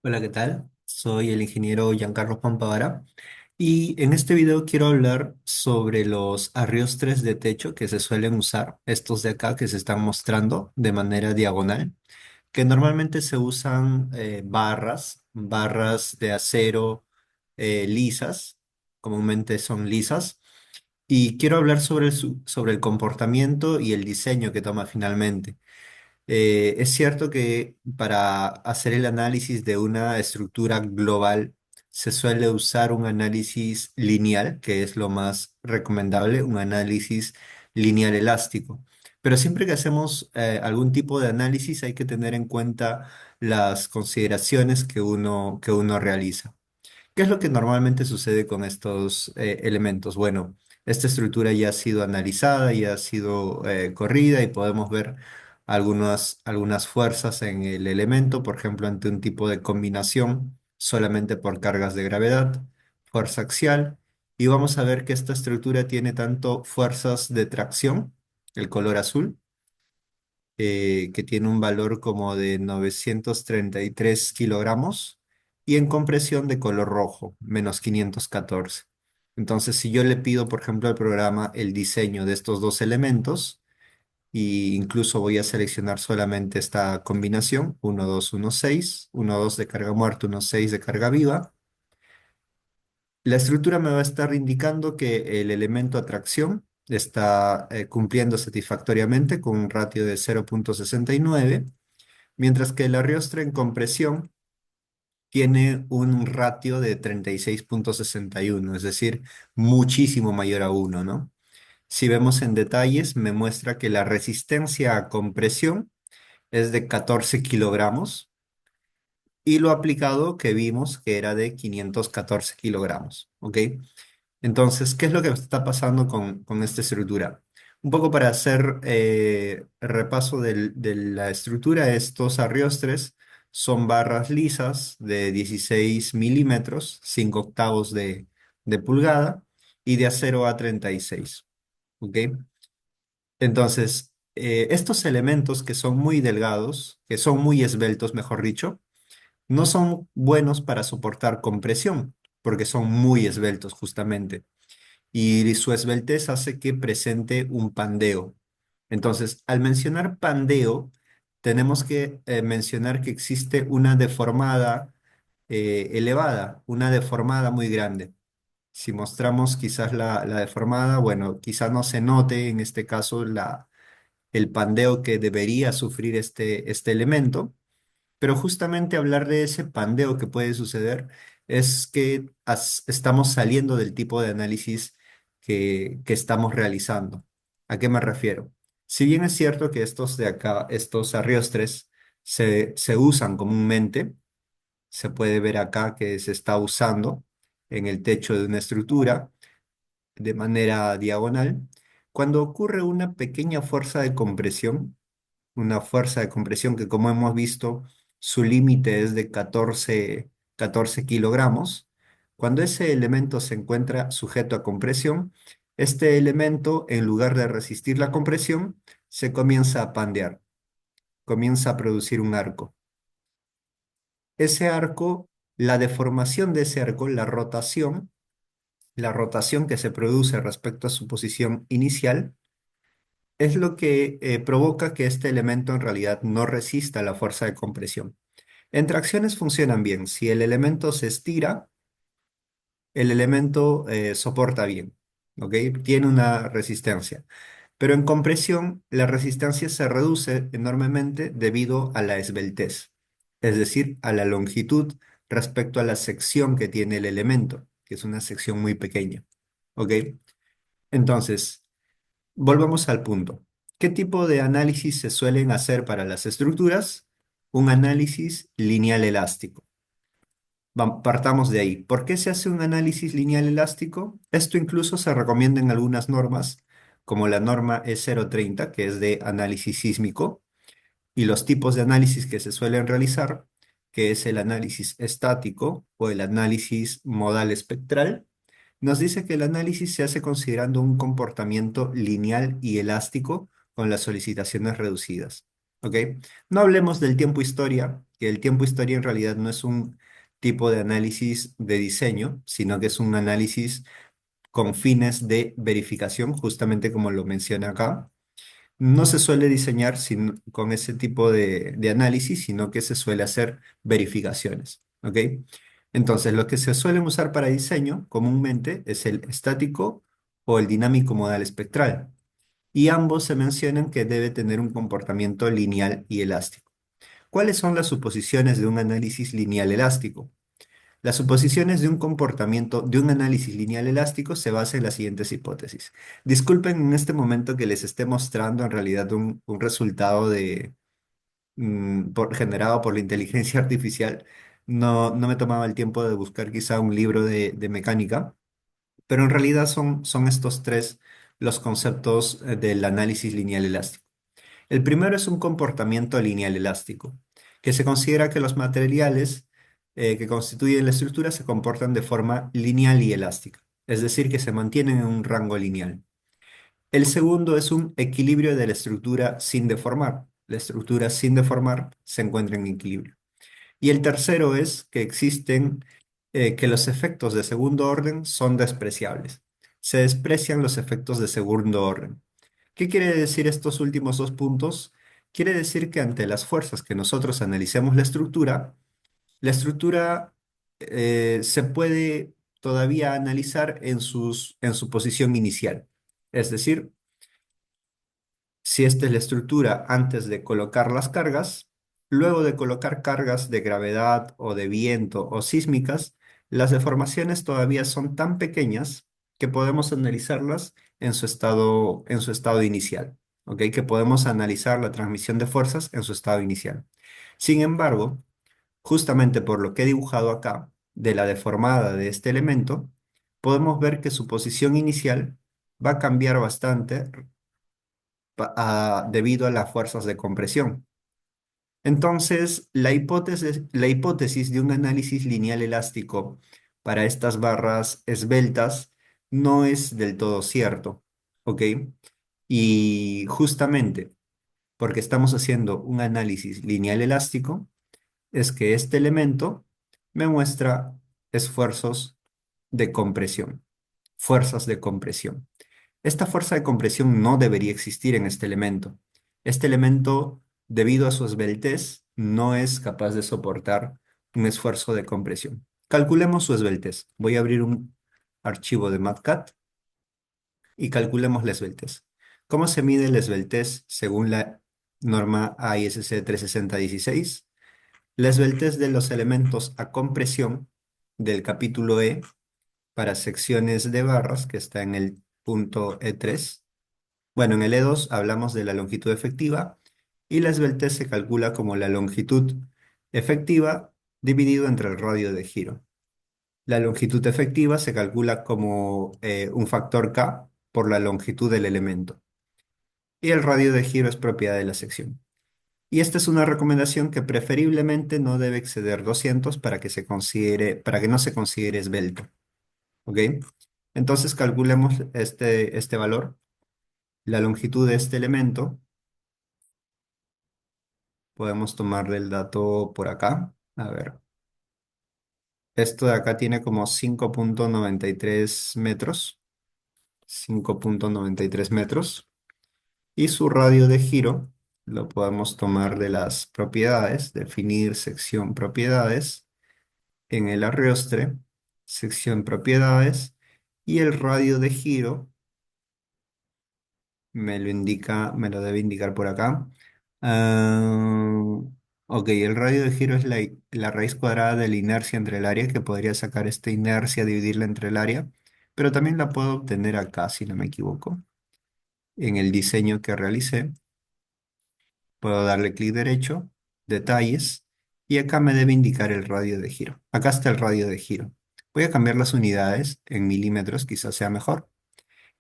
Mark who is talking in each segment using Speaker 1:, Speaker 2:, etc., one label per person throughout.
Speaker 1: Hola, ¿qué tal? Soy el ingeniero Giancarlo Pampavara y en este video quiero hablar sobre los arriostres de techo que se suelen usar, estos de acá que se están mostrando de manera diagonal, que normalmente se usan barras de acero lisas, comúnmente son lisas, y quiero hablar sobre el comportamiento y el diseño que toma finalmente. Es cierto que para hacer el análisis de una estructura global se suele usar un análisis lineal, que es lo más recomendable, un análisis lineal elástico. Pero siempre que hacemos algún tipo de análisis hay que tener en cuenta las consideraciones que uno realiza. ¿Qué es lo que normalmente sucede con estos elementos? Bueno, esta estructura ya ha sido analizada, ya ha sido corrida y podemos ver algunas fuerzas en el elemento, por ejemplo, ante un tipo de combinación solamente por cargas de gravedad, fuerza axial, y vamos a ver que esta estructura tiene tanto fuerzas de tracción, el color azul, que tiene un valor como de 933 kilogramos, y en compresión de color rojo, menos 514. Entonces, si yo le pido, por ejemplo, al programa el diseño de estos dos elementos, y incluso voy a seleccionar solamente esta combinación, 1, 2, 1, 6, 1, 2 de carga muerta, 1, 6 de carga viva, la estructura me va a estar indicando que el elemento atracción está cumpliendo satisfactoriamente con un ratio de 0,69, mientras que la riostra en compresión tiene un ratio de 36,61, es decir, muchísimo mayor a uno, ¿no? Si vemos en detalles, me muestra que la resistencia a compresión es de 14 kilogramos y lo aplicado que vimos que era de 514 kilogramos, ¿ok? Entonces, ¿qué es lo que está pasando con esta estructura? Un poco para hacer repaso de la estructura, estos arriostres son barras lisas de 16 milímetros, 5 octavos de pulgada y de acero A36. ¿Ok? Entonces, estos elementos que son muy delgados, que son muy esbeltos, mejor dicho, no son buenos para soportar compresión, porque son muy esbeltos justamente y su esbeltez hace que presente un pandeo. Entonces, al mencionar pandeo, tenemos que mencionar que existe una deformada elevada, una deformada muy grande. Si mostramos quizás la deformada, bueno, quizás no se note en este caso el pandeo que debería sufrir este elemento, pero justamente hablar de ese pandeo que puede suceder es que estamos saliendo del tipo de análisis que estamos realizando. ¿A qué me refiero? Si bien es cierto que estos de acá, estos arriostres, se usan comúnmente, se puede ver acá que se está usando en el techo de una estructura de manera diagonal, cuando ocurre una pequeña fuerza de compresión, una fuerza de compresión que como hemos visto, su límite es de 14 kilogramos. Cuando ese elemento se encuentra sujeto a compresión, este elemento, en lugar de resistir la compresión, se comienza a pandear, comienza a producir un arco. Ese arco, la deformación de ese arco, la rotación que se produce respecto a su posición inicial, es lo que provoca que este elemento en realidad no resista la fuerza de compresión. En tracciones funcionan bien. Si el elemento se estira, el elemento soporta bien, ¿ok? Tiene una resistencia. Pero en compresión, la resistencia se reduce enormemente debido a la esbeltez, es decir, a la longitud respecto a la sección que tiene el elemento, que es una sección muy pequeña, ¿ok? Entonces, volvamos al punto. ¿Qué tipo de análisis se suelen hacer para las estructuras? Un análisis lineal elástico. Partamos de ahí. ¿Por qué se hace un análisis lineal elástico? Esto incluso se recomienda en algunas normas, como la norma E030, que es de análisis sísmico, y los tipos de análisis que se suelen realizar, que es el análisis estático o el análisis modal espectral, nos dice que el análisis se hace considerando un comportamiento lineal y elástico con las solicitaciones reducidas. ¿Ok? No hablemos del tiempo historia, que el tiempo-historia en realidad no es un tipo de análisis de diseño, sino que es un análisis con fines de verificación, justamente como lo menciona acá. No se suele diseñar con ese tipo de análisis, sino que se suele hacer verificaciones, ¿ok? Entonces, lo que se suelen usar para diseño comúnmente es el estático o el dinámico modal espectral, y ambos se mencionan que debe tener un comportamiento lineal y elástico. ¿Cuáles son las suposiciones de un análisis lineal elástico? Las suposiciones de un comportamiento de un análisis lineal elástico se basan en las siguientes hipótesis. Disculpen en este momento que les esté mostrando en realidad un resultado generado por la inteligencia artificial. No me tomaba el tiempo de buscar quizá un libro de mecánica, pero en realidad son estos tres los conceptos del análisis lineal elástico. El primero es un comportamiento lineal elástico, que se considera que los materiales que constituyen la estructura se comportan de forma lineal y elástica, es decir, que se mantienen en un rango lineal. El segundo es un equilibrio de la estructura sin deformar. La estructura sin deformar se encuentra en equilibrio. Y el tercero es que que los efectos de segundo orden son despreciables. Se desprecian los efectos de segundo orden. ¿Qué quiere decir estos últimos dos puntos? Quiere decir que ante las fuerzas que nosotros analicemos la estructura se puede todavía analizar en su posición inicial. Es decir, si esta es la estructura antes de colocar las cargas, luego de colocar cargas de gravedad o de viento o sísmicas, las deformaciones todavía son tan pequeñas que podemos analizarlas en su estado inicial, ¿ok? Que podemos analizar la transmisión de fuerzas en su estado inicial. Sin embargo, justamente por lo que he dibujado acá, de la deformada de este elemento, podemos ver que su posición inicial va a cambiar bastante debido a las fuerzas de compresión. Entonces, la hipótesis de un análisis lineal elástico para estas barras esbeltas no es del todo cierto, ¿ok? Y justamente porque estamos haciendo un análisis lineal elástico, es que este elemento me muestra esfuerzos de compresión, fuerzas de compresión. Esta fuerza de compresión no debería existir en este elemento. Este elemento, debido a su esbeltez, no es capaz de soportar un esfuerzo de compresión. Calculemos su esbeltez. Voy a abrir un archivo de MATCAT y calculemos la esbeltez. ¿Cómo se mide la esbeltez según la norma AISC 36016? La esbeltez de los elementos a compresión del capítulo E para secciones de barras, que está en el punto E3. Bueno, en el E2 hablamos de la longitud efectiva y la esbeltez se calcula como la longitud efectiva dividido entre el radio de giro. La longitud efectiva se calcula como un factor K por la longitud del elemento y el radio de giro es propiedad de la sección. Y esta es una recomendación que preferiblemente no debe exceder 200 para que no se considere esbelto. ¿Ok? Entonces calculemos este valor. La longitud de este elemento, podemos tomar el dato por acá. A ver, esto de acá tiene como 5,93 metros. 5,93 metros. Y su radio de giro lo podemos tomar de las propiedades, definir sección propiedades en el arrestre, sección propiedades, y el radio de giro me lo debe indicar por acá. Ah, ok, el radio de giro es la raíz cuadrada de la inercia entre el área, que podría sacar esta inercia, dividirla entre el área, pero también la puedo obtener acá, si no me equivoco, en el diseño que realicé. Puedo darle clic derecho, detalles, y acá me debe indicar el radio de giro. Acá está el radio de giro. Voy a cambiar las unidades en milímetros, quizás sea mejor.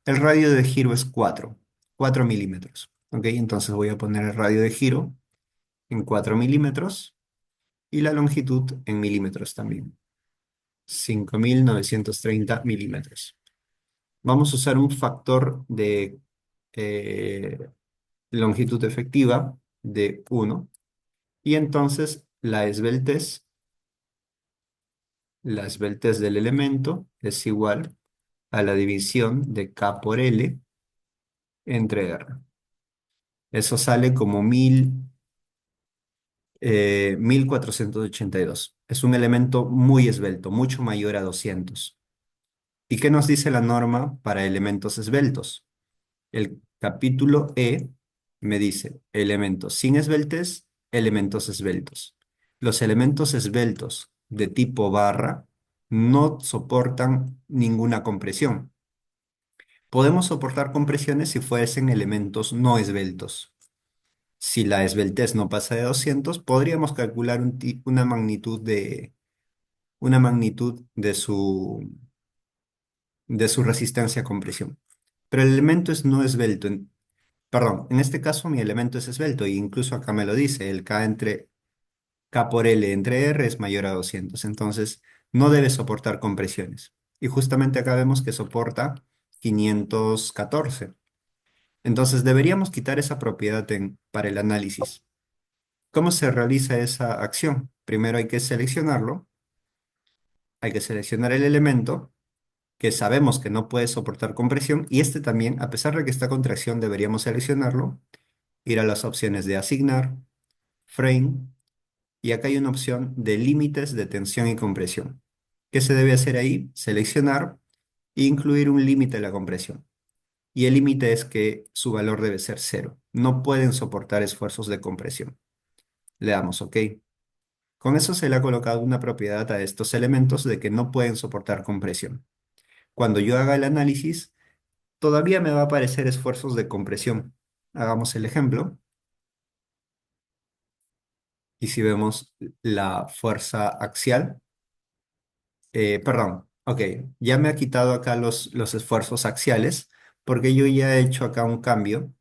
Speaker 1: El radio de giro es 4 milímetros. ¿Ok? Entonces voy a poner el radio de giro en 4 milímetros y la longitud en milímetros también. 5.930 milímetros. Vamos a usar un factor de eh, longitud efectiva de 1 y entonces la esbeltez, la esbeltez del elemento es igual a la división de K por L entre R. Eso sale como 1482. Es un elemento muy esbelto, mucho mayor a 200. ¿Y qué nos dice la norma para elementos esbeltos? El capítulo E me dice elementos sin esbeltez, elementos esbeltos. Los elementos esbeltos de tipo barra no soportan ninguna compresión. Podemos soportar compresiones si fuesen elementos no esbeltos. Si la esbeltez no pasa de 200, podríamos calcular una magnitud de su resistencia a compresión. Pero el elemento es no esbelto. Perdón, en este caso mi elemento es esbelto y incluso acá me lo dice, el K por L entre R es mayor a 200, entonces no debe soportar compresiones. Y justamente acá vemos que soporta 514. Entonces deberíamos quitar esa propiedad para el análisis. ¿Cómo se realiza esa acción? Primero hay que seleccionarlo, hay que seleccionar el elemento que sabemos que no puede soportar compresión y este también, a pesar de que está contracción, deberíamos seleccionarlo, ir a las opciones de asignar, frame, y acá hay una opción de límites de tensión y compresión. ¿Qué se debe hacer ahí? Seleccionar e incluir un límite de la compresión. Y el límite es que su valor debe ser cero. No pueden soportar esfuerzos de compresión. Le damos OK. Con eso se le ha colocado una propiedad a estos elementos de que no pueden soportar compresión. Cuando yo haga el análisis, todavía me va a aparecer esfuerzos de compresión. Hagamos el ejemplo. Y si vemos la fuerza axial, perdón, ok, ya me ha quitado acá los esfuerzos axiales porque yo ya he hecho acá un cambio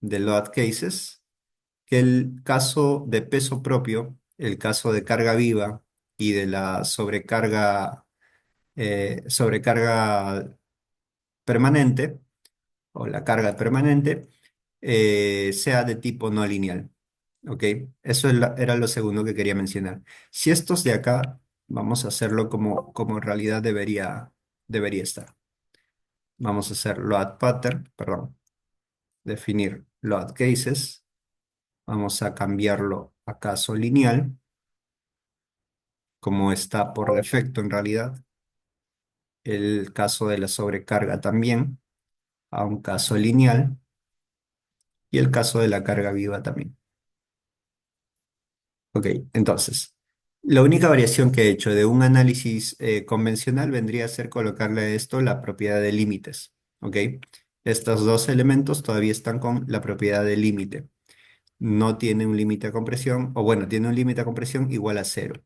Speaker 1: de load cases, que el caso de peso propio, el caso de carga viva y de la sobrecarga permanente o la carga permanente sea de tipo no lineal. ¿Ok? Eso era lo segundo que quería mencionar. Si estos de acá, vamos a hacerlo como en realidad debería estar. Vamos a hacer load pattern, perdón, definir load cases. Vamos a cambiarlo a caso lineal, como está por defecto en realidad. El caso de la sobrecarga también, a un caso lineal. Y el caso de la carga viva también. Ok, entonces, la única variación que he hecho de un análisis convencional vendría a ser colocarle a esto la propiedad de límites. Ok, estos dos elementos todavía están con la propiedad de límite. No tiene un límite a compresión, o bueno, tiene un límite a compresión igual a cero.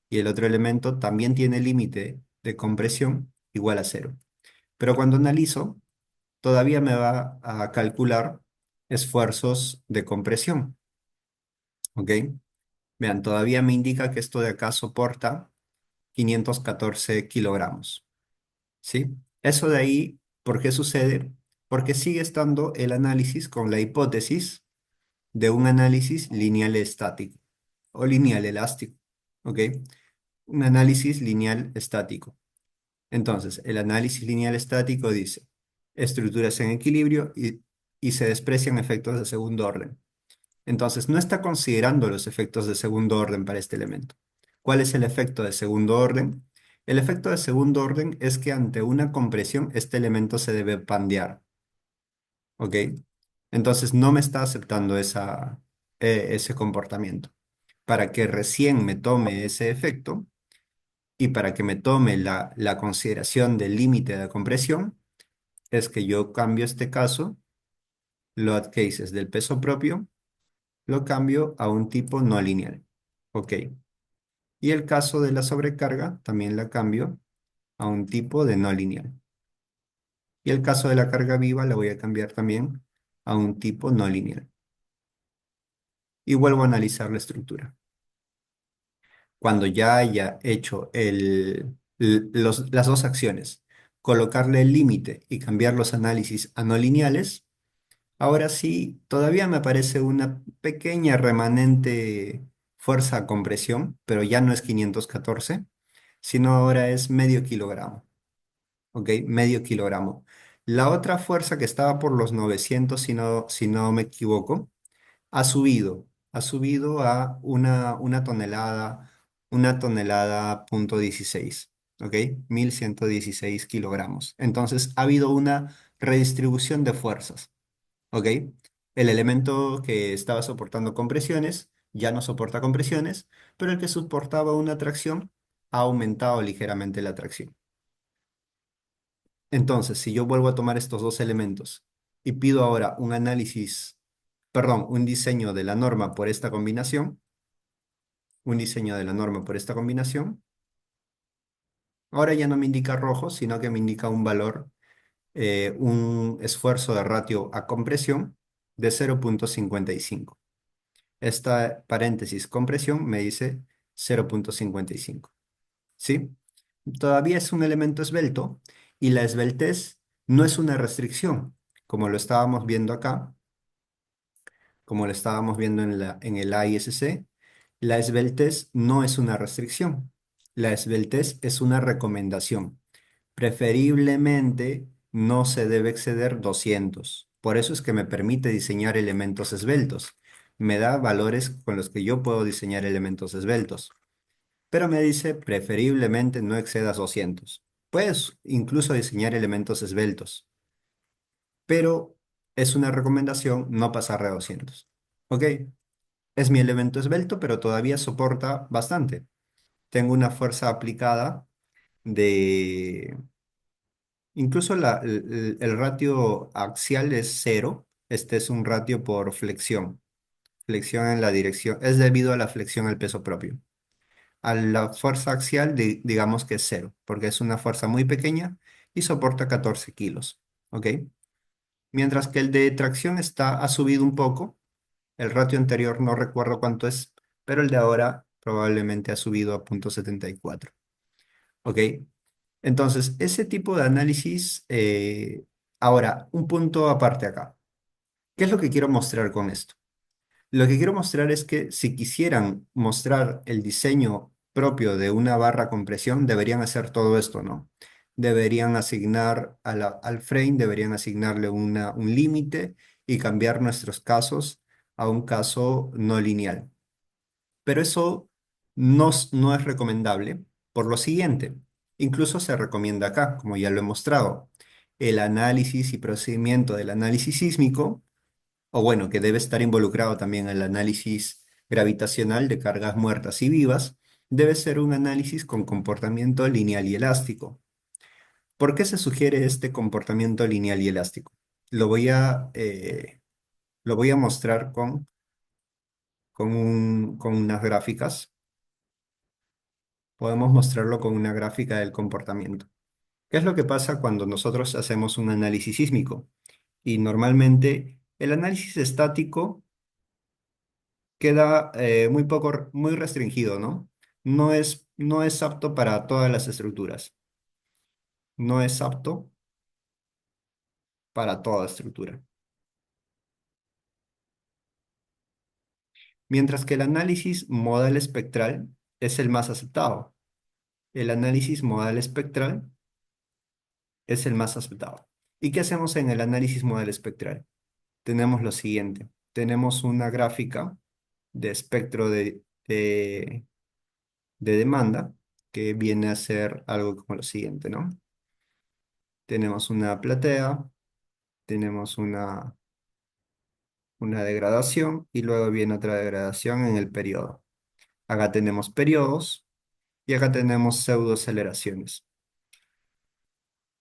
Speaker 1: Y el otro elemento también tiene límite de compresión igual a cero. Pero cuando analizo, todavía me va a calcular esfuerzos de compresión. Ok. Vean, todavía me indica que esto de acá soporta 514 kilogramos, ¿sí? Eso de ahí, ¿por qué sucede? Porque sigue estando el análisis con la hipótesis de un análisis lineal estático o lineal elástico, ¿ok? Un análisis lineal estático. Entonces, el análisis lineal estático dice estructuras en equilibrio y se desprecian efectos de segundo orden. Entonces, no está considerando los efectos de segundo orden para este elemento. ¿Cuál es el efecto de segundo orden? El efecto de segundo orden es que ante una compresión este elemento se debe pandear, ¿ok? Entonces no me está aceptando ese comportamiento. Para que recién me tome ese efecto y para que me tome la consideración del límite de compresión, es que yo cambio este caso, load cases del peso propio, lo cambio a un tipo no lineal. Ok. Y el caso de la sobrecarga también la cambio a un tipo de no lineal. Y el caso de la carga viva la voy a cambiar también a un tipo no lineal. Y vuelvo a analizar la estructura. Cuando ya haya hecho las dos acciones, colocarle el límite y cambiar los análisis a no lineales, ahora sí, todavía me aparece una pequeña remanente fuerza a compresión, pero ya no es 514, sino ahora es medio kilogramo. ¿Ok? Medio kilogramo. La otra fuerza que estaba por los 900, si no me equivoco, ha subido a una tonelada punto 16, ¿ok? 1116 kilogramos. Entonces, ha habido una redistribución de fuerzas, ¿ok? El elemento que estaba soportando compresiones ya no soporta compresiones, pero el que soportaba una tracción ha aumentado ligeramente la tracción. Entonces, si yo vuelvo a tomar estos dos elementos y pido ahora un análisis, perdón, un diseño de la norma por esta combinación, ahora ya no me indica rojo, sino que me indica un valor, un esfuerzo de ratio a compresión de 0,55. Esta paréntesis compresión me dice 0,55. ¿Sí? Todavía es un elemento esbelto y la esbeltez no es una restricción, como lo estábamos viendo acá, como lo estábamos viendo en el AISC. La esbeltez no es una restricción, la esbeltez es una recomendación. Preferiblemente no se debe exceder 200. Por eso es que me permite diseñar elementos esbeltos. Me da valores con los que yo puedo diseñar elementos esbeltos, pero me dice preferiblemente no excedas 200. Puedes incluso diseñar elementos esbeltos, pero es una recomendación no pasar de 200. ¿Ok? Es mi elemento esbelto, pero todavía soporta bastante. Tengo una fuerza aplicada de... Incluso el ratio axial es cero. Este es un ratio por flexión. Flexión en la dirección. Es debido a la flexión al peso propio. A la fuerza axial, digamos que es cero, porque es una fuerza muy pequeña y soporta 14 kilos. ¿Ok? Mientras que el de tracción ha subido un poco. El ratio anterior no recuerdo cuánto es, pero el de ahora probablemente ha subido a 0,74. ¿Ok? Entonces, ese tipo de análisis, ahora, un punto aparte acá. ¿Qué es lo que quiero mostrar con esto? Lo que quiero mostrar es que si quisieran mostrar el diseño propio de una barra compresión, deberían hacer todo esto, ¿no? Deberían asignar al frame, deberían asignarle un límite y cambiar nuestros casos a un caso no lineal. Pero eso no es recomendable por lo siguiente. Incluso se recomienda acá, como ya lo he mostrado, el análisis y procedimiento del análisis sísmico, o bueno, que debe estar involucrado también el análisis gravitacional de cargas muertas y vivas, debe ser un análisis con comportamiento lineal y elástico. ¿Por qué se sugiere este comportamiento lineal y elástico? Lo voy a mostrar con unas gráficas. Podemos mostrarlo con una gráfica del comportamiento. ¿Qué es lo que pasa cuando nosotros hacemos un análisis sísmico? Y normalmente el análisis estático queda muy restringido, ¿no? No es apto para todas las estructuras. No es apto para toda estructura. Mientras que el análisis modal espectral es el más aceptado. El análisis modal espectral es el más aceptado. ¿Y qué hacemos en el análisis modal espectral? Tenemos lo siguiente. Tenemos una gráfica de espectro de demanda que viene a ser algo como lo siguiente, ¿no? Tenemos una platea, tenemos una degradación y luego viene otra degradación en el periodo. Acá tenemos periodos y acá tenemos pseudoaceleraciones.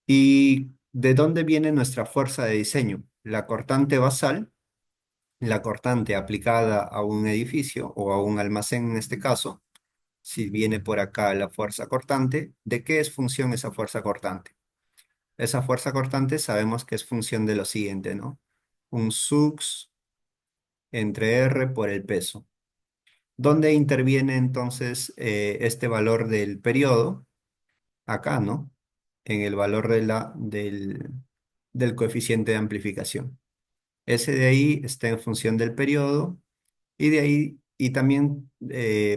Speaker 1: ¿Y de dónde viene nuestra fuerza de diseño? La cortante basal, la cortante aplicada a un edificio o a un almacén en este caso. Si viene por acá la fuerza cortante, ¿de qué es función esa fuerza cortante? Esa fuerza cortante sabemos que es función de lo siguiente, ¿no? Un sux entre R por el peso. ¿Dónde interviene entonces este valor del periodo? Acá, ¿no? En el valor del coeficiente de amplificación. Ese de ahí está en función del periodo y de ahí Y también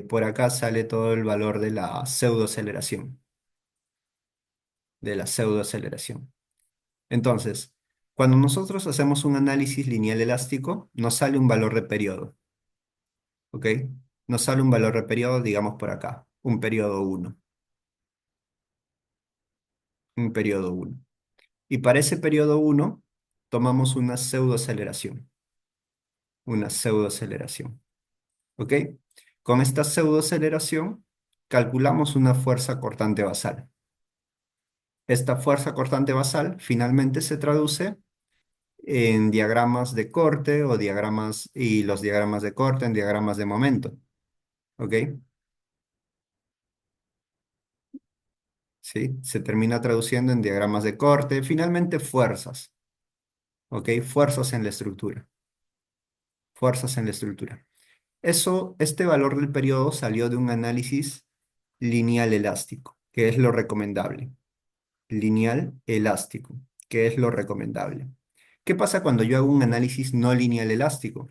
Speaker 1: por acá sale todo el valor de la pseudoaceleración. Entonces, cuando nosotros hacemos un análisis lineal elástico, nos sale un valor de periodo, ¿ok? Nos sale un valor de periodo, digamos por acá, un periodo uno, un periodo uno. Y para ese periodo uno tomamos una pseudoaceleración, ¿ok? Con esta pseudoaceleración calculamos una fuerza cortante basal. Esta fuerza cortante basal finalmente se traduce en diagramas de corte o diagramas y los diagramas de corte en diagramas de momento, ¿ok? ¿Sí? Se termina traduciendo en diagramas de corte, finalmente fuerzas, ¿ok? Fuerzas en la estructura. Este valor del periodo salió de un análisis lineal elástico, que es lo recomendable. Lineal elástico, que es lo recomendable. ¿Qué pasa cuando yo hago un análisis no lineal elástico?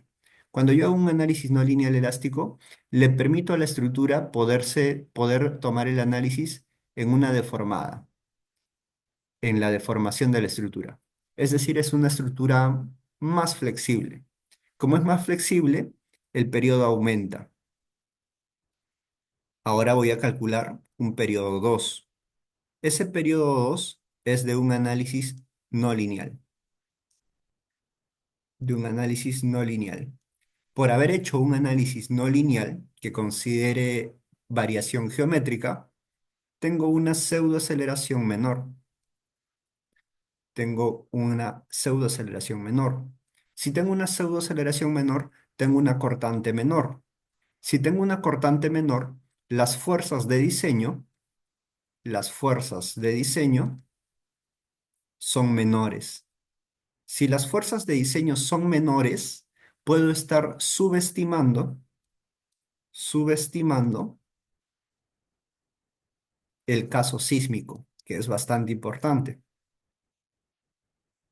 Speaker 1: Cuando yo hago un análisis no lineal elástico, le permito a la estructura poder tomar el análisis en una deformada, en la deformación de la estructura. Es decir, es una estructura más flexible. Como es más flexible, el periodo aumenta. Ahora voy a calcular un periodo 2. Ese periodo 2 es de un análisis no lineal, de un análisis no lineal. Por haber hecho un análisis no lineal que considere variación geométrica, tengo una pseudoaceleración menor. Tengo una pseudoaceleración menor. Si tengo una pseudoaceleración menor, tengo una cortante menor. Si tengo una cortante menor, las fuerzas de diseño, las fuerzas de diseño son menores. Si las fuerzas de diseño son menores, puedo estar subestimando el caso sísmico, que es bastante importante.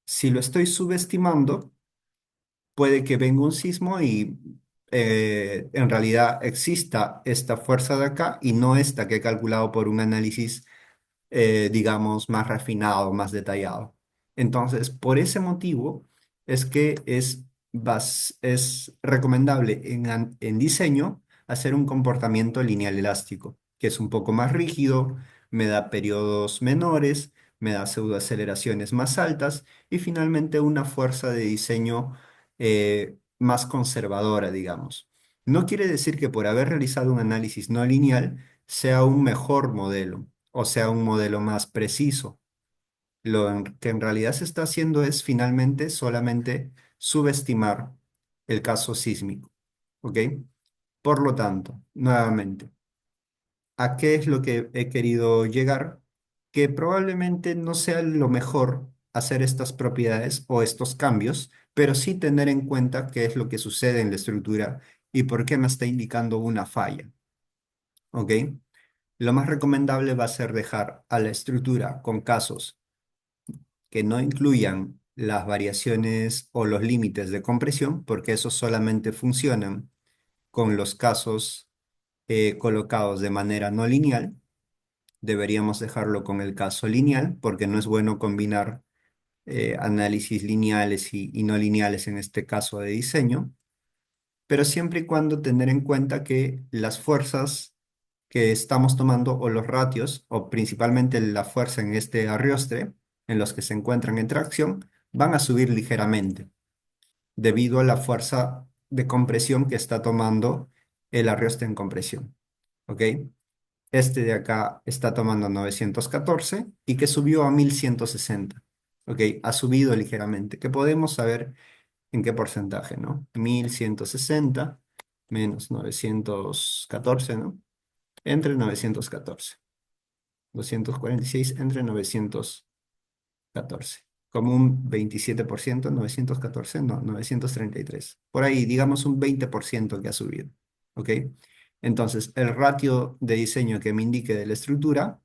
Speaker 1: Si lo estoy subestimando, puede que venga un sismo y en realidad exista esta fuerza de acá y no esta que he calculado por un análisis digamos, más refinado, más detallado. Entonces, por ese motivo es que es recomendable en diseño hacer un comportamiento lineal elástico, que es un poco más rígido, me da periodos menores, me da pseudoaceleraciones más altas y finalmente una fuerza de diseño más conservadora, digamos. No quiere decir que por haber realizado un análisis no lineal sea un mejor modelo o sea un modelo más preciso. Que en realidad se está haciendo es finalmente solamente subestimar el caso sísmico. ¿Ok? Por lo tanto, nuevamente, ¿a qué es lo que he querido llegar? Que probablemente no sea lo mejor hacer estas propiedades o estos cambios, pero sí tener en cuenta qué es lo que sucede en la estructura y por qué me está indicando una falla. ¿Ok? Lo más recomendable va a ser dejar a la estructura con casos que no incluyan las variaciones o los límites de compresión, porque esos solamente funcionan con los casos colocados de manera no lineal. Deberíamos dejarlo con el caso lineal, porque no es bueno combinar análisis lineales y no lineales en este caso de diseño, pero siempre y cuando tener en cuenta que las fuerzas que estamos tomando o los ratios, o principalmente la fuerza en este arriostre, en los que se encuentran en tracción, van a subir ligeramente debido a la fuerza de compresión que está tomando el arriostre en compresión. ¿Ok? Este de acá está tomando 914 y que subió a 1160. ¿Ok? Ha subido ligeramente, que podemos saber en qué porcentaje, ¿no? 1160 menos 914, ¿no? Entre 914. 246 entre 914. Como un 27%, 914, no, 933. Por ahí, digamos un 20% que ha subido. ¿Ok? Entonces, el ratio de diseño que me indique de la estructura,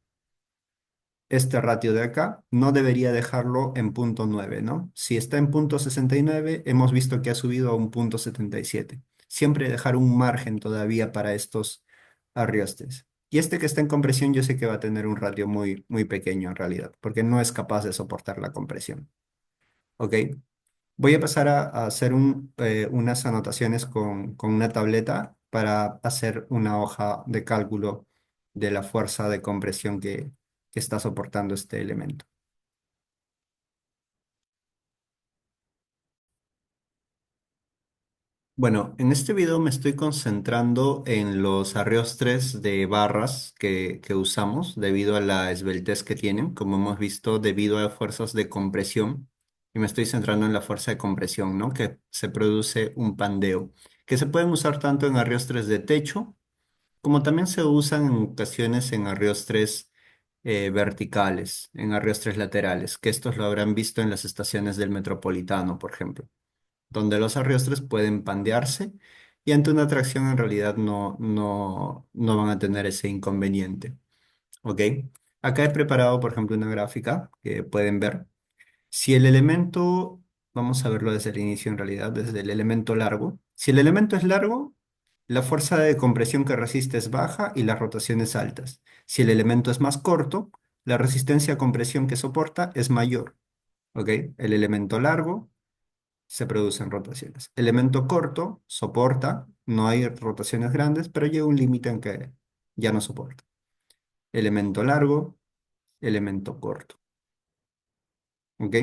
Speaker 1: este ratio de acá, no debería dejarlo en punto 9, ¿no? Si está en punto 69, hemos visto que ha subido a un punto 77. siempre dejar un margen todavía para estos arriostes. Y este que está en compresión yo sé que va a tener un ratio muy, muy pequeño en realidad, porque no es capaz de soportar la compresión. ¿Ok? Voy a pasar a hacer unas anotaciones con una tableta para hacer una hoja de cálculo de la fuerza de compresión que está soportando este elemento. Bueno, en este video me estoy concentrando en los arreostres de barras que usamos debido a la esbeltez que tienen, como hemos visto, debido a fuerzas de compresión. Y me estoy centrando en la fuerza de compresión, ¿no? Que se produce un pandeo, que se pueden usar tanto en arreostres de techo, como también se usan en ocasiones en arreostres verticales, en arreostres laterales, que estos lo habrán visto en las estaciones del Metropolitano, por ejemplo, donde los arriostres pueden pandearse y ante una tracción en realidad no van a tener ese inconveniente. ¿Ok? Acá he preparado, por ejemplo, una gráfica que pueden ver. Si el elemento, vamos a verlo desde el inicio en realidad, desde el elemento largo. Si el elemento es largo, la fuerza de compresión que resiste es baja y las rotaciones altas. Si el elemento es más corto, la resistencia a compresión que soporta es mayor. ¿Ok? El elemento largo se producen rotaciones. Elemento corto soporta, no hay rotaciones grandes, pero llega un límite en que ya no soporta. Elemento largo, elemento corto. ¿Ok?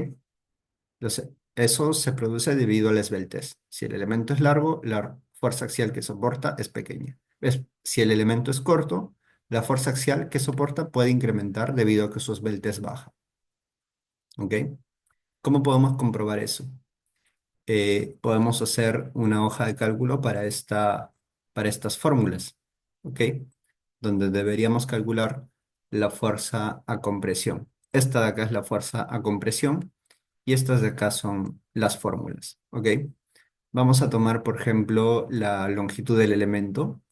Speaker 1: Entonces, eso se produce debido a la esbeltez. Si el elemento es largo, la fuerza axial que soporta es pequeña. Si el elemento es corto, la fuerza axial que soporta puede incrementar debido a que su esbeltez baja. ¿Ok? ¿Cómo podemos comprobar eso? Podemos hacer una hoja de cálculo para estas fórmulas, ¿ok? Donde deberíamos calcular la fuerza a compresión. Esta de acá es la fuerza a compresión y estas de acá son las fórmulas, ¿ok? Vamos a tomar, por ejemplo, la longitud del elemento.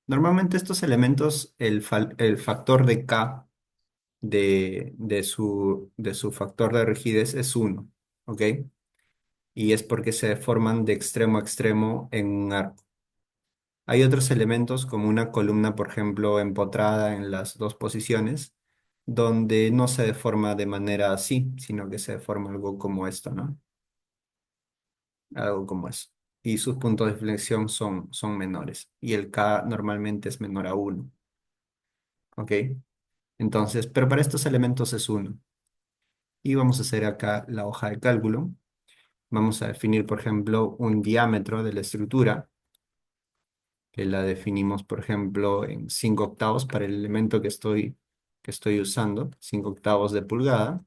Speaker 1: Normalmente estos elementos, el factor de K de su factor de rigidez es 1, ¿ok? Y es porque se forman de extremo a extremo en un arco. Hay otros elementos como una columna, por ejemplo, empotrada en las dos posiciones, donde no se deforma de manera así, sino que se deforma algo como esto, ¿no? Algo como eso. Y sus puntos de flexión son menores. Y el K normalmente es menor a 1, ¿ok? Entonces, pero para estos elementos es 1. Y vamos a hacer acá la hoja de cálculo. Vamos a definir, por ejemplo, un diámetro de la estructura que la definimos, por ejemplo, en 5 octavos para el elemento que estoy usando, 5 octavos de pulgada,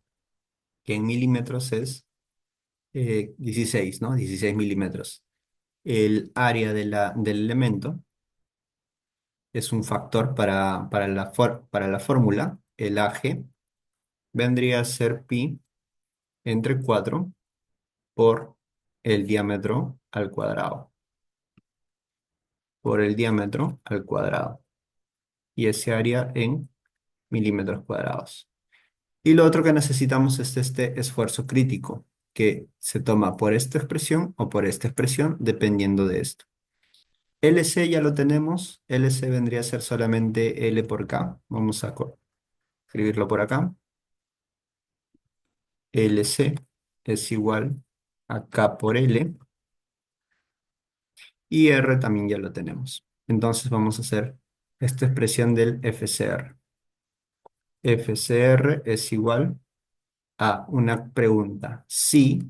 Speaker 1: que en milímetros es 16, ¿no? 16 milímetros. El área del elemento es un factor para la fórmula, el AG, vendría a ser pi entre 4 por el diámetro al cuadrado, por el diámetro al cuadrado. Y ese área en milímetros cuadrados. Y lo otro que necesitamos es este esfuerzo crítico, que se toma por esta expresión o por esta expresión, dependiendo de esto. LC ya lo tenemos, LC vendría a ser solamente L por K. Vamos a escribirlo por acá. LC es igual a K por L y R también ya lo tenemos. Entonces vamos a hacer esta expresión del FCR. FCR es igual a una pregunta. Si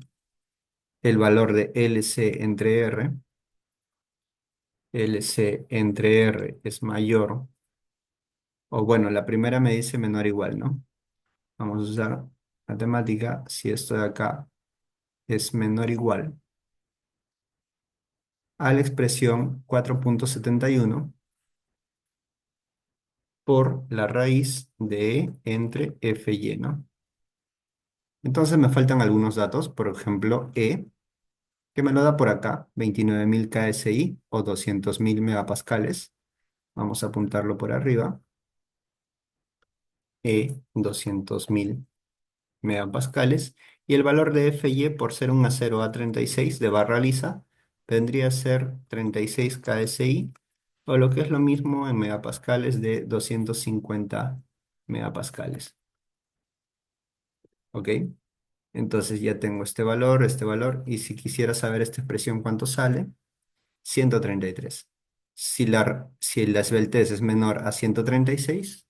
Speaker 1: el valor de LC entre R es mayor, o bueno, la primera me dice menor o igual, ¿no? Vamos a usar matemática, si esto de acá es menor o igual a la expresión 4,71 por la raíz de E entre F y, ¿no? Entonces me faltan algunos datos, por ejemplo, E, que me lo da por acá, 29.000 KSI o 200.000 megapascales. Vamos a apuntarlo por arriba. 200.000 megapascales. Y el valor de Fy, por ser un acero A36 de barra lisa, vendría a ser 36 KSI, o lo que es lo mismo en megapascales de 250 megapascales. ¿Ok? Entonces ya tengo este valor, y si quisiera saber esta expresión cuánto sale, 133. Si la esbeltez es menor a 136,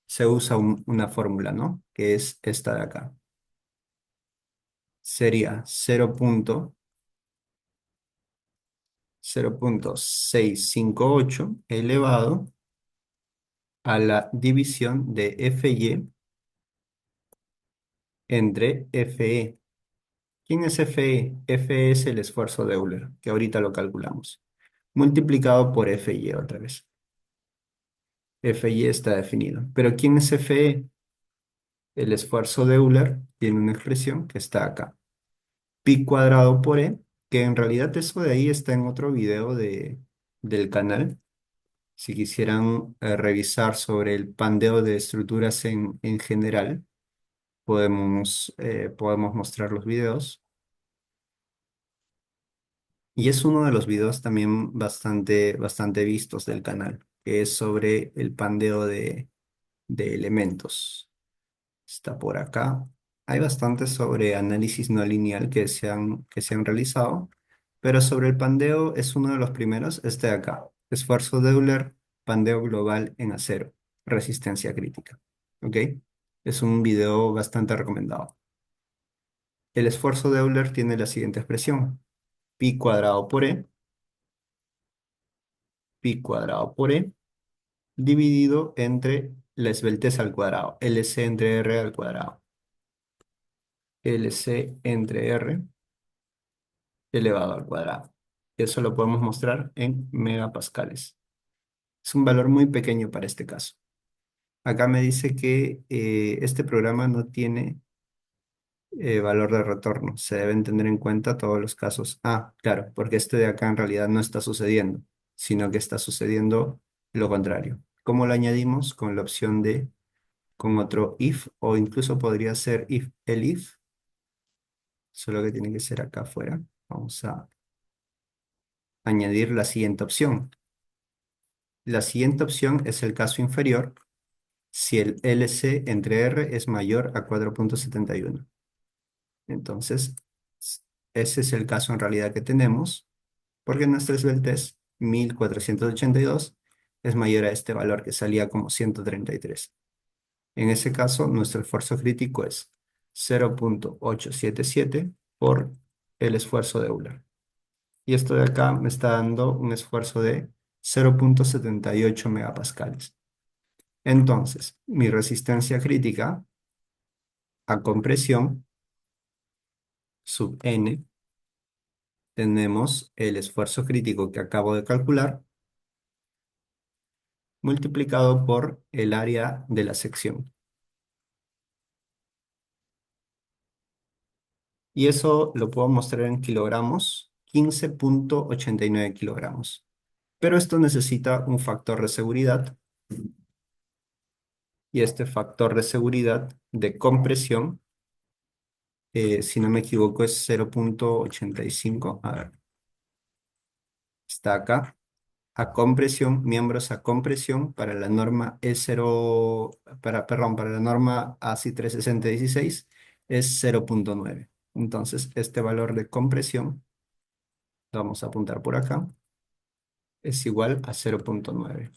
Speaker 1: se usa una fórmula, ¿no? Que es esta de acá. Sería 0.658 elevado a la división de FY entre FE. ¿Quién es FE? FE es el esfuerzo de Euler, que ahorita lo calculamos, multiplicado por FY otra vez. FY está definido. Pero ¿quién es FE? El esfuerzo de Euler tiene una expresión que está acá. Pi cuadrado por E, que en realidad eso de ahí está en otro video del canal. Si quisieran revisar sobre el pandeo de estructuras en general, podemos mostrar los videos. Y es uno de los videos también bastante vistos del canal, que es sobre el pandeo de elementos. Está por acá. Hay bastante sobre análisis no lineal que se han realizado, pero sobre el pandeo es uno de los primeros, este de acá. Esfuerzo de Euler, pandeo global en acero, resistencia crítica. ¿Ok? Es un video bastante recomendado. El esfuerzo de Euler tiene la siguiente expresión: pi cuadrado por E, pi cuadrado por E, dividido entre la esbeltez al cuadrado, LC entre R al cuadrado. LC entre R elevado al cuadrado. Eso lo podemos mostrar en megapascales. Es un valor muy pequeño para este caso. Acá me dice que este programa no tiene valor de retorno. Se deben tener en cuenta todos los casos. Ah, claro, porque este de acá en realidad no está sucediendo, sino que está sucediendo lo contrario. ¿Cómo lo añadimos? Con la opción de, con otro if, o incluso podría ser el if, solo que tiene que ser acá afuera. Vamos a añadir la siguiente opción. La siguiente opción es el caso inferior si el LC entre R es mayor a 4.71. Entonces, ese es el caso en realidad que tenemos, porque nuestra esbeltez 1482 es mayor a este valor que salía como 133. En ese caso, nuestro esfuerzo crítico es 0.877 por el esfuerzo de Euler. Y esto de acá me está dando un esfuerzo de 0.78 megapascales. Entonces, mi resistencia crítica a compresión sub n, tenemos el esfuerzo crítico que acabo de calcular multiplicado por el área de la sección. Y eso lo puedo mostrar en kilogramos, 15.89 kilogramos. Pero esto necesita un factor de seguridad, y este factor de seguridad de compresión, si no me equivoco, es 0.85. A ver, está acá. A compresión, miembros a compresión para la norma E0, perdón, para la norma ASI 36016 es 0.9. Entonces, este valor de compresión, lo vamos a apuntar por acá, es igual a 0.9.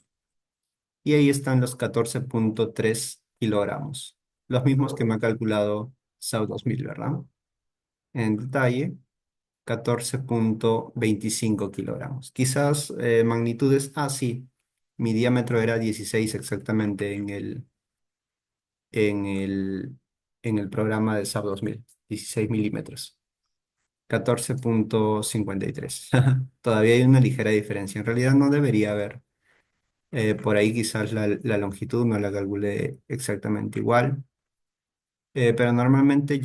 Speaker 1: Y ahí están los 14.3 kilogramos, los mismos que me ha calculado SAU 2000, ¿verdad? En detalle, 14.25 kilogramos. Quizás magnitudes, sí, mi diámetro era 16 exactamente en el, en el programa de SAP 2000, 16 milímetros, 14.53. Todavía hay una ligera diferencia. En realidad no debería haber. Por ahí quizás la longitud no la calculé exactamente igual. Pero normalmente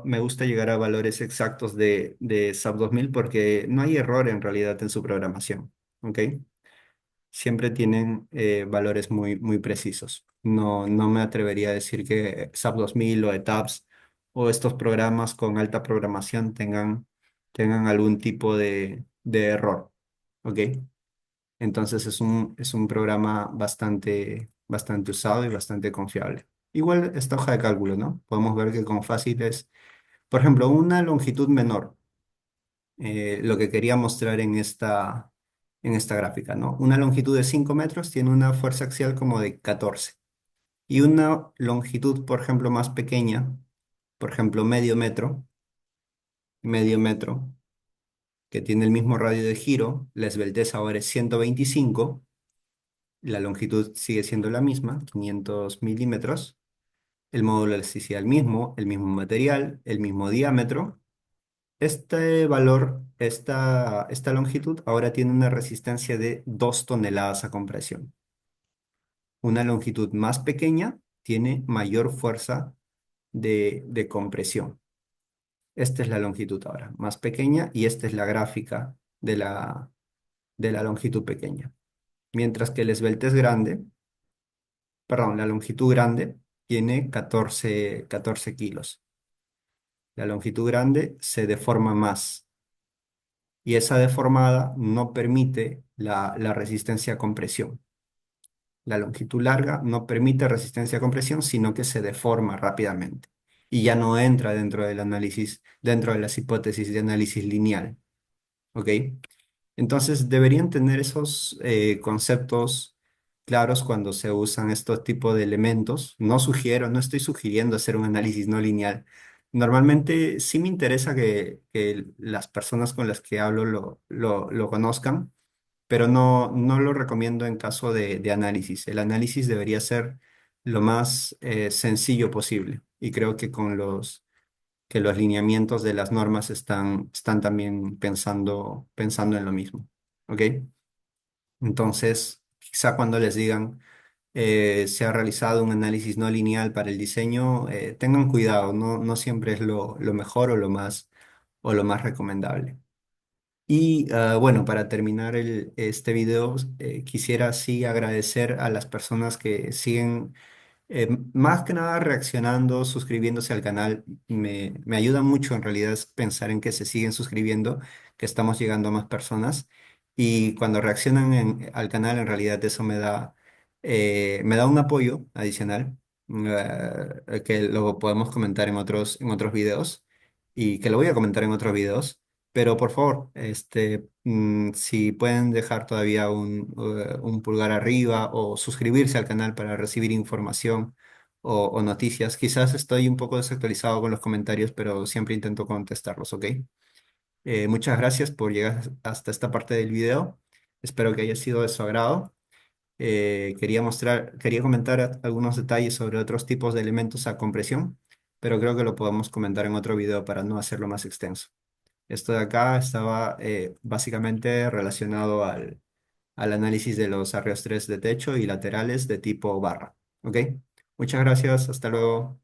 Speaker 1: me gusta llegar a valores exactos de SAP 2000 porque no hay error en realidad en su programación. ¿Ok? Siempre tienen valores muy precisos. No me atrevería a decir que SAP 2000 o ETABS o estos programas con alta programación tengan algún tipo de error, ¿ok? Entonces es un programa bastante usado y bastante confiable. Igual esta hoja de cálculo, ¿no? Podemos ver que con fáciles, por ejemplo, una longitud menor, lo que quería mostrar en esta gráfica, ¿no? Una longitud de 5 metros tiene una fuerza axial como de 14. Y una longitud, por ejemplo, más pequeña, por ejemplo, medio metro, que tiene el mismo radio de giro, la esbeltez ahora es 125, la longitud sigue siendo la misma, 500 milímetros, el módulo de elasticidad el mismo material, el mismo diámetro. Este valor, esta longitud, ahora tiene una resistencia de 2 toneladas a compresión. Una longitud más pequeña tiene mayor fuerza de compresión. Esta es la longitud ahora, más pequeña, y esta es la gráfica de la longitud pequeña. Mientras que el esbelte es grande, perdón, la longitud grande tiene 14 kilos. La longitud grande se deforma más y esa deformada no permite la resistencia a compresión. La longitud larga no permite resistencia a compresión, sino que se deforma rápidamente y ya no entra dentro del análisis, dentro de las hipótesis de análisis lineal. ¿Ok? Entonces deberían tener esos conceptos claros cuando se usan estos tipos de elementos. No estoy sugiriendo hacer un análisis no lineal. Normalmente sí me interesa que las personas con las que hablo lo conozcan, pero no lo recomiendo en caso de análisis. El análisis debería ser lo más sencillo posible y creo que que los lineamientos de las normas están también pensando en lo mismo. ¿Ok? Entonces, quizá cuando les digan se ha realizado un análisis no lineal para el diseño, tengan cuidado, no siempre es lo mejor o lo más recomendable. Y bueno, para terminar este video, quisiera sí agradecer a las personas que siguen más que nada reaccionando, suscribiéndose al canal, me ayuda mucho en realidad es pensar en que se siguen suscribiendo, que estamos llegando a más personas y cuando reaccionan al canal en realidad eso me da un apoyo adicional que lo podemos comentar en otros videos y que lo voy a comentar en otros videos. Pero por favor, si pueden dejar todavía un pulgar arriba o suscribirse al canal para recibir información o noticias. Quizás estoy un poco desactualizado con los comentarios, pero siempre intento contestarlos, ¿ok? Muchas gracias por llegar hasta esta parte del video. Espero que haya sido de su agrado. Quería comentar algunos detalles sobre otros tipos de elementos a compresión, pero creo que lo podemos comentar en otro video para no hacerlo más extenso. Esto de acá estaba básicamente relacionado al análisis de los arrastres de techo y laterales de tipo barra. ¿Ok? Muchas gracias. Hasta luego.